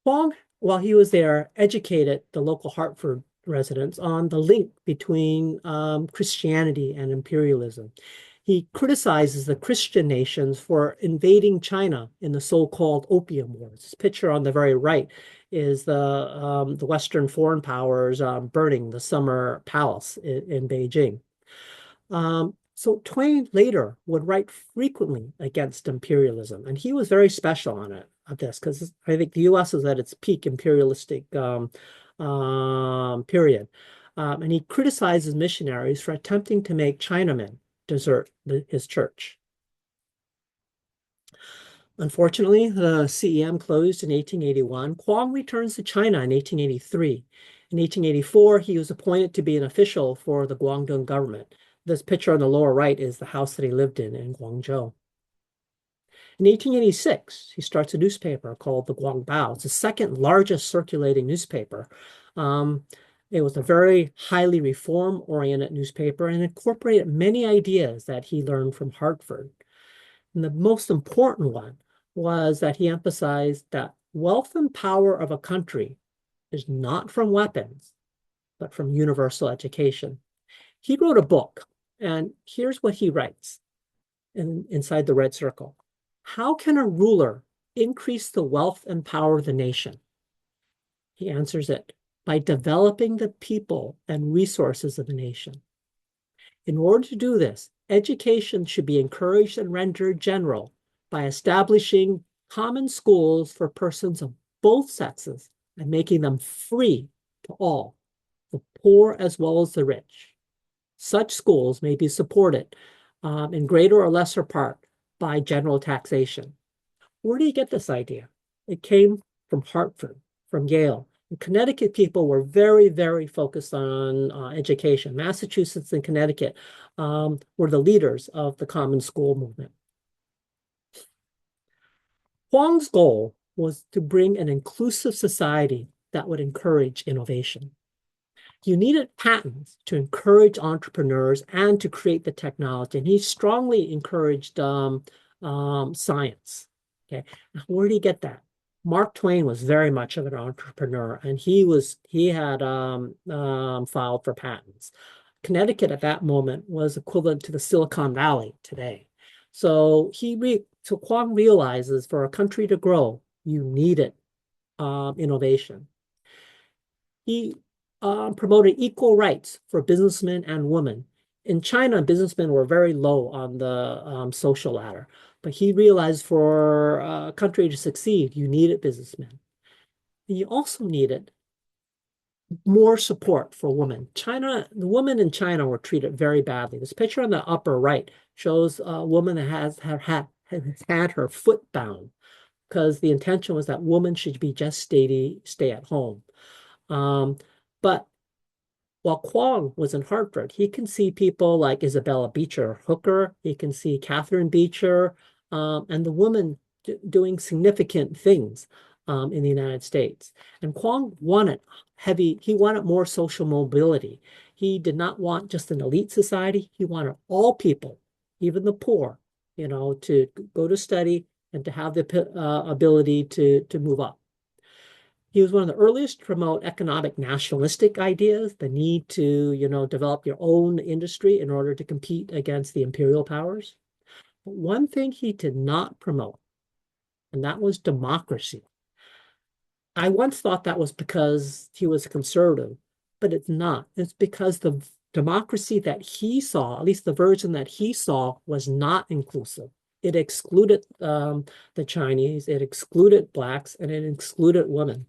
Wong, while he was there, educated the local Hartford residents on the link between Christianity and imperialism. He criticizes the Christian nations for invading China in the so-called Opium Wars. This picture on the very right is the Western foreign powers burning the Summer Palace in Beijing. So Twain later would write frequently against imperialism, and he was very special on this, because I think the U.S. is at its peak imperialistic period. And he criticizes missionaries for attempting to make Chinamen desert his church. Unfortunately, the CEM closed in 1881. Kuang returns to China in 1883. In 1884, he was appointed to be an official for the Guangdong government. This picture on the lower right is the house that he lived in Guangzhou. In 1886, he starts a newspaper called the Guangbao. It's the second largest circulating newspaper. It was a very highly reform-oriented newspaper and incorporated many ideas that he learned from Hartford. And the most important one was that he emphasized that wealth and power of a country is not from weapons, but from universal education. He wrote a book, and here's what he writes inside the red circle. How can a ruler increase the wealth and power of the nation? He answers it by developing the people and resources of the nation. In order to do this, education should be encouraged and rendered general by establishing common schools for persons of both sexes and making them free to all, the poor as well as the rich. Such schools may be supported in greater or lesser part by general taxation. Where do you get this idea? It came from Hartford, from Yale. The Connecticut people were very, very focused on education. Massachusetts and Connecticut were the leaders of the common school movement. Huang's goal was to bring an inclusive society that would encourage innovation. You needed patents to encourage entrepreneurs and to create the technology. And he strongly encouraged science. Okay, where did he get that? Mark Twain was very much of an entrepreneur, and he had filed for patents. Connecticut at that moment was equivalent to the Silicon Valley today. So Kuang realizes for a country to grow, you needed innovation. He promoted equal rights for businessmen and women. In China, businessmen were very low on the social ladder, but he realized for a country to succeed, you needed businessmen. You also needed more support for women. The women in China were treated very badly. This picture on the upper right shows a woman that has had her foot bound because the intention was that women should be just stay at home. But while Kuang was in Hartford, he can see people like Isabella Beecher Hooker, he can see Catherine Beecher, and the women doing significant things in the United States. And Kuang wanted he wanted more social mobility. He did not want just an elite society. He wanted all people, even the poor, to go to study and to have the ability to move up. He was one of the earliest to promote economic nationalistic ideas, the need to, develop your own industry in order to compete against the imperial powers. But one thing he did not promote, and that was democracy. I once thought that was because he was a conservative, but it's not. It's because the democracy that he saw, at least the version that he saw, was not inclusive. It excluded the Chinese, it excluded blacks, and it excluded women.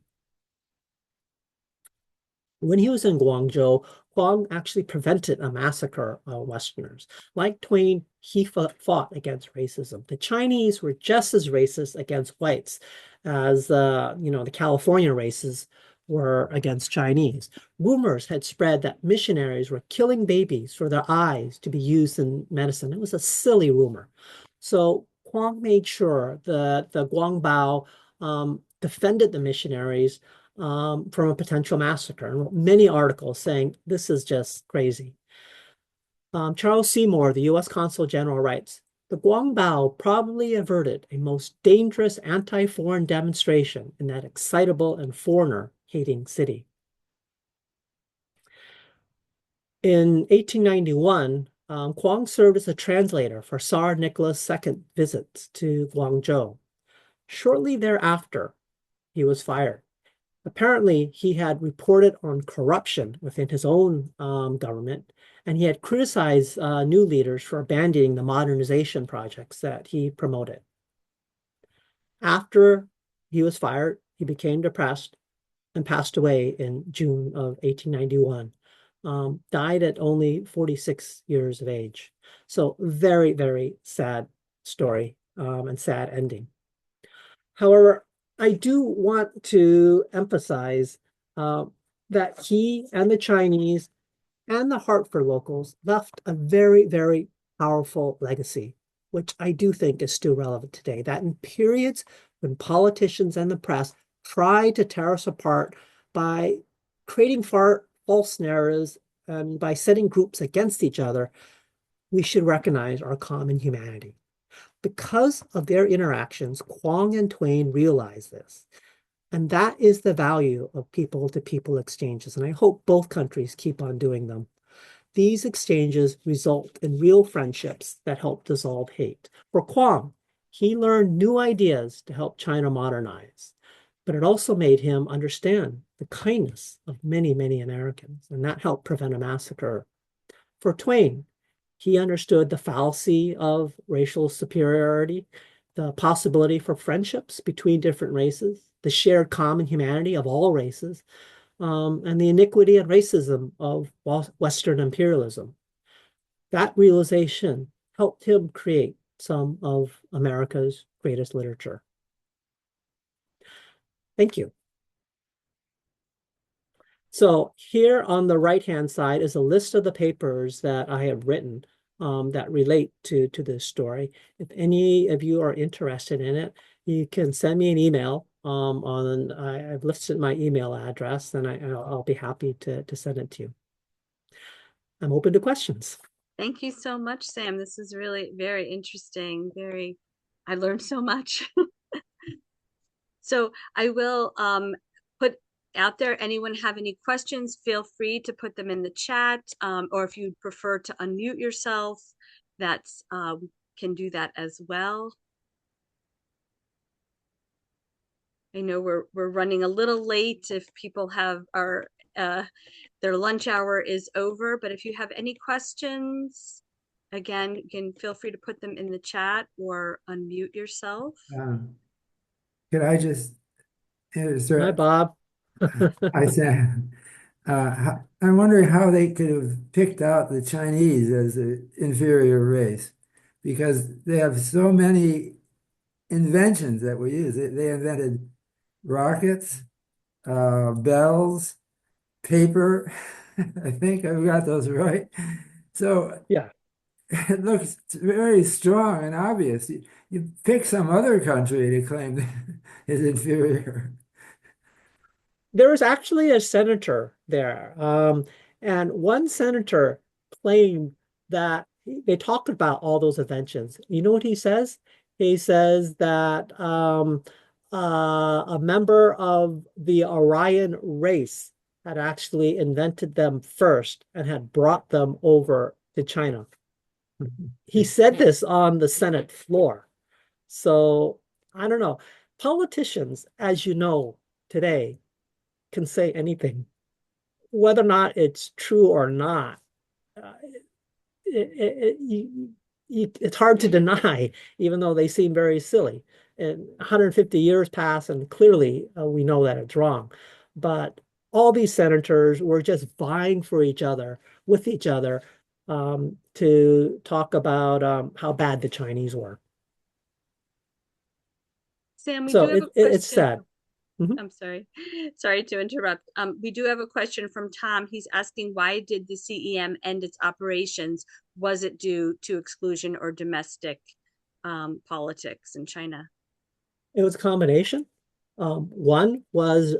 When he was in Guangzhou, Huang actually prevented a massacre of Westerners. Like Twain, he fought against racism. The Chinese were just as racist against whites as the California races were against Chinese. Rumors had spread that missionaries were killing babies for their eyes to be used in medicine. It was a silly rumor. So Huang made sure that the Guangbao defended the missionaries from a potential massacre, and wrote many articles saying this is just crazy. Charles Seymour, the U.S. Consul General, writes, the Guangbao probably averted a most dangerous anti-foreign demonstration in that excitable and foreigner-hating city. In 1891, Kuang served as a translator for Tsar Nicholas II's visits to Guangzhou. Shortly thereafter, he was fired. Apparently, he had reported on corruption within his own government, and he had criticized new leaders for abandoning the modernization projects that he promoted. After he was fired, he became depressed and passed away in June of 1891. Died at only 46 years of age. So very, very sad story and sad ending. However, I do want to emphasize that he and the Chinese and the Hartford locals left a very, very powerful legacy, which I do think is still relevant today. That in periods when politicians and the press try to tear us apart by creating false narratives and by setting groups against each other, we should recognize our common humanity. Because of their interactions, Kuang and Twain realized this. And that is the value of people-to-people exchanges. And I hope both countries keep on doing them. These exchanges result in real friendships that help dissolve hate. For Kuang, he learned new ideas to help China modernize. But it also made him understand the kindness of many, many Americans. And that helped prevent a massacre. For Twain, he understood the fallacy of racial superiority, the possibility for friendships between different races, the shared common humanity of all races, and the iniquity and racism of Western imperialism. That realization helped him create some of America's greatest literature. Thank you. So here on the right-hand side is a list of the papers that I have written that relate to this story. If any of you are interested in it, you can send me an email I've listed my email address, and I'll be happy to send it to you. I'm open to questions. Thank you so much, Sam. This is really very interesting. I learned so much. So I will put out there, anyone have any questions, feel free to put them in the chat, or if you'd prefer to unmute yourself, that's can do that as well. I know we're running a little late if people have their lunch hour is over, but if you have any questions, again, you can feel free to put them in the chat or unmute yourself. Could I just, is Hi, there, Bob. I said, I'm wondering how they could have picked out the Chinese as an inferior race, because they have so many inventions that we use. They invented rockets, bells, paper. I think I've got those right. So Yeah. it looks very strong and obvious. You pick some other country to claim is inferior. There was actually a senator there, and one senator claimed that they talked about all those inventions. You know what he says? He says that a member of the Aryan race had actually invented them first and had brought them over to China. He said this on the Senate floor. So I don't know. Politicians, as you know, today can say anything, whether or not it's true or not. Uh, it's hard to deny, even though they seem very silly. And 150 years pass, and clearly we know that it's wrong. But all these senators were just vying for each other, with each other, to talk about how bad the Chinese were. Sam, we do So have a it's question. sad. Mhm. I'm sorry. Sorry to interrupt. We do have a question from Tom. He's asking, why did the CEM end its operations? Was it due to exclusion or domestic politics in China? It was a combination. One was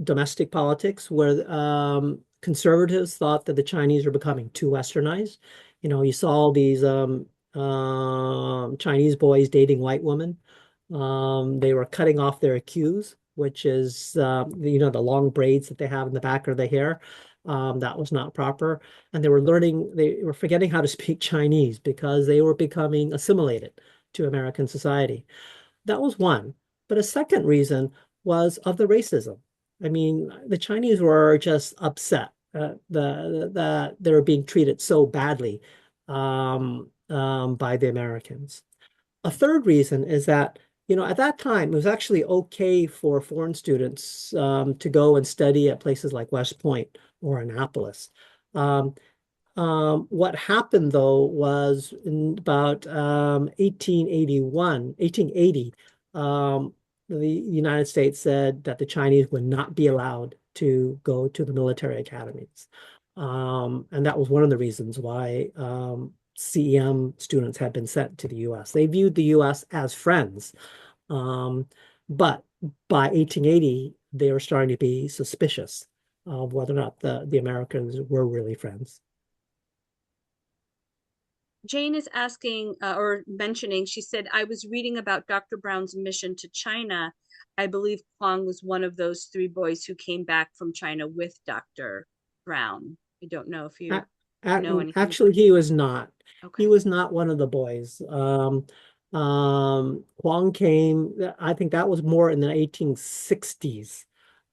domestic politics, where conservatives thought that the Chinese were becoming too westernized. You know, you saw all these Chinese boys dating white women. They were cutting off their queues, which is you know, the long braids that they have in the back of the hair. That was not proper, and they were forgetting how to speak Chinese because they were becoming assimilated to American society. That was one. But a second reason was of the racism. I mean, the Chinese were just upset that they were being treated so badly by the Americans. A third reason is that, you know, at that time, it was actually okay for foreign students to go and study at places like West Point or Annapolis. Um, what happened though was in about 1880, the United States said that the Chinese would not be allowed to go to the military academies. And that was one of the reasons why CEM students had been sent to the US. They viewed the US as friends. Um, but by 1880, they were starting to be suspicious of whether or not the Americans were really friends. Jane is asking or mentioning, she said, I was reading about Dr. Brown's mission to China. I believe Kuang was one of those three boys who came back from China with Dr. Brown. I don't know if you A- a- know anything. Actually, he was not. He Okay. was not one of the boys. Huang came, I think that was more in the 1860s,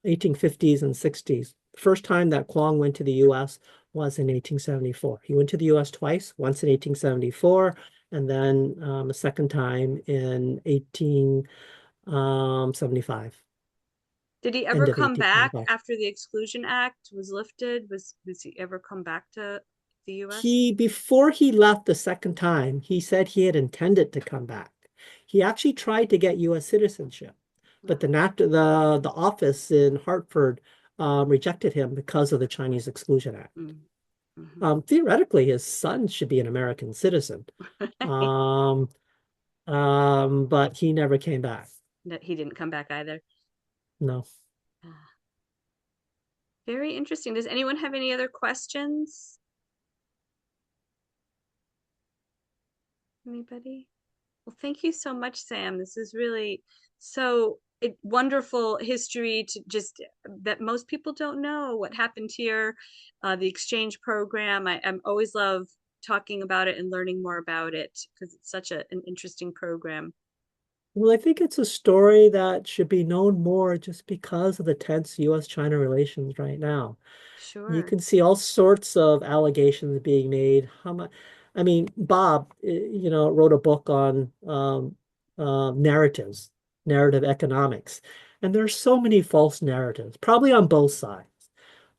1850s and 60s. First time that Kuang went to the US was in 1874. He went to the US twice, once in 1874, and then a second time in 1875, Did he ever end of come back 1875. after the Exclusion Act was lifted? Was he ever come back to the US? Before he left the second time, he said he had intended to come back. He actually tried to get U.S. citizenship, but the office in Hartford rejected him because of the Chinese Exclusion Act. Mm-hmm. Theoretically, his son should be an American citizen, um, but he never came back. That he didn't come back either. No. Ah, very interesting. Does anyone have any other questions? Anybody? Well, thank you so much, Sam. This is really so wonderful history to just that most people don't know what happened here. The exchange program. I'm always love talking about it and learning more about it because it's such an interesting program. Well, I think it's a story that should be known more just because of the tense U.S.-China relations right now. You Sure. can see all sorts of allegations being made. How much? I mean, Bob, you know, wrote a book on narratives, narrative economics, and there's so many false narratives, probably on both sides.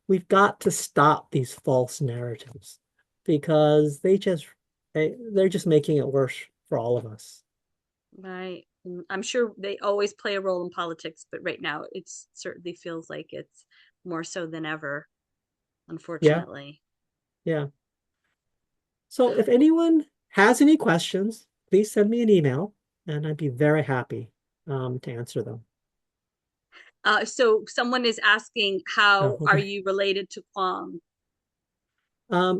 We've got to stop these false narratives because they're just making it worse for all of us. Right. I'm sure they always play a role in politics, but right now it certainly feels like it's more so than ever, Yeah, unfortunately. yeah. So if anyone has any questions, please send me an email and I'd be very happy to answer them. So someone is asking, Oh, how are okay. you related to Kwong?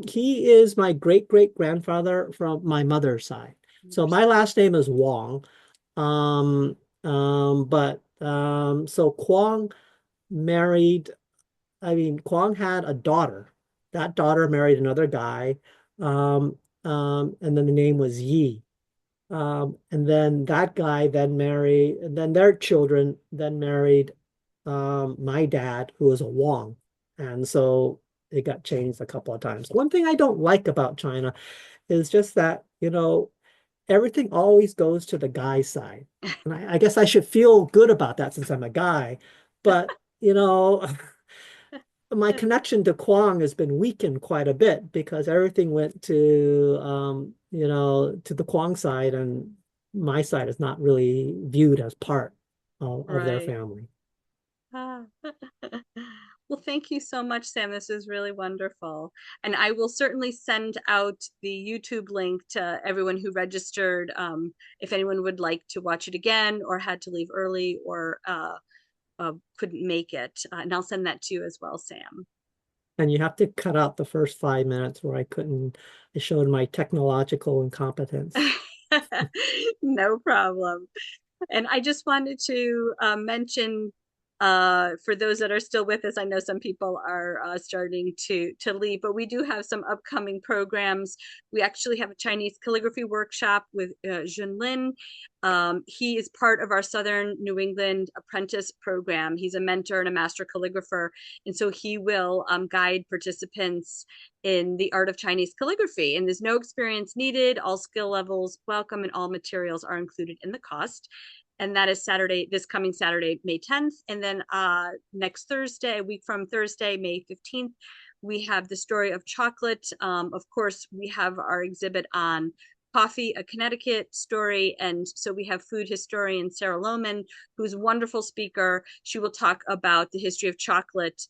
He is my great great grandfather from my mother's side. So my last name is Wong. So Kuang married, I mean, Kuang had a daughter. That daughter married another guy. And then the name was Yi. And then that guy then married, and then their children then married my dad, who was a Wong. And so it got changed a couple of times. One thing I don't like about China is just that you know, everything always goes to the guy's side. And I guess I should feel good about that since I'm a guy. But, my connection to Kuang has been weakened quite a bit because everything went to, to the Kuang side, and my side is not really viewed as part of their Right. family. Ah. Well, thank you so much, Sam. This is really wonderful. And I will certainly send out the YouTube link to everyone who registered, if anyone would like to watch it again or had to leave early or couldn't make it. And I'll send that to you as well, Sam. And you have to cut out the first 5 minutes where I showed my technological incompetence. No problem. And I just wanted to mention, for those that are still with us, I know some people are starting to leave, but we do have some upcoming programs. We actually have a Chinese calligraphy workshop with Junlin. He is part of our Southern New England Apprentice program. He's a mentor and a master calligrapher, and so he will guide participants in the art of Chinese calligraphy. And there's no experience needed. All skill levels welcome, and all materials are included in the cost. And that is Saturday, this coming Saturday, May 10th. And then next Thursday, a week from Thursday, May 15th, we have the story of chocolate. Of course, we have our exhibit on coffee, a Connecticut story. And so we have food historian Sarah Lohman, who's a wonderful speaker. She will talk about the history of chocolate,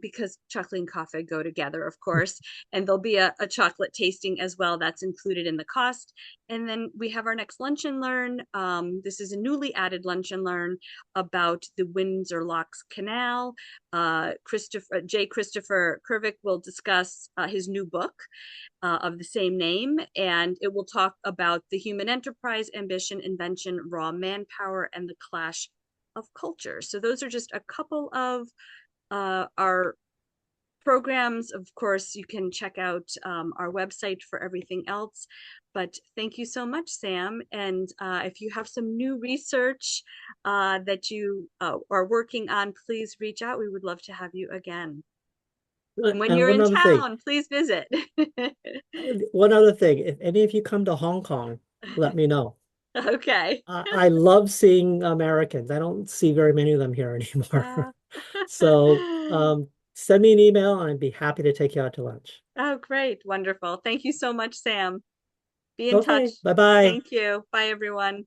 because chocolate and coffee go together, of course. And there'll be a chocolate tasting as well. That's included in the cost. And then we have our next Lunch and Learn. This is a newly added Lunch and Learn about the Windsor Locks Canal. Christopher Kervick will discuss his new book of the same name, and it will talk about the human enterprise, ambition, invention, raw manpower, and the clash of cultures. So those are just a couple of our programs. Of course, you can check out our website for everything else. But thank you so much, Sam. And if you have some new research that you are working on, please reach out. We would love to have you again. And when And you're in town, please visit. one other thing, if any of you come to Hong Kong, let me know. Okay. I love seeing Americans. I don't see very many of them here Uh, anymore. So send me an email and I'd be happy to take you out to lunch. oh, great. Wonderful. Thank you so much, Sam. Be in touch. Okay, bye-bye. Thank you. Bye, everyone.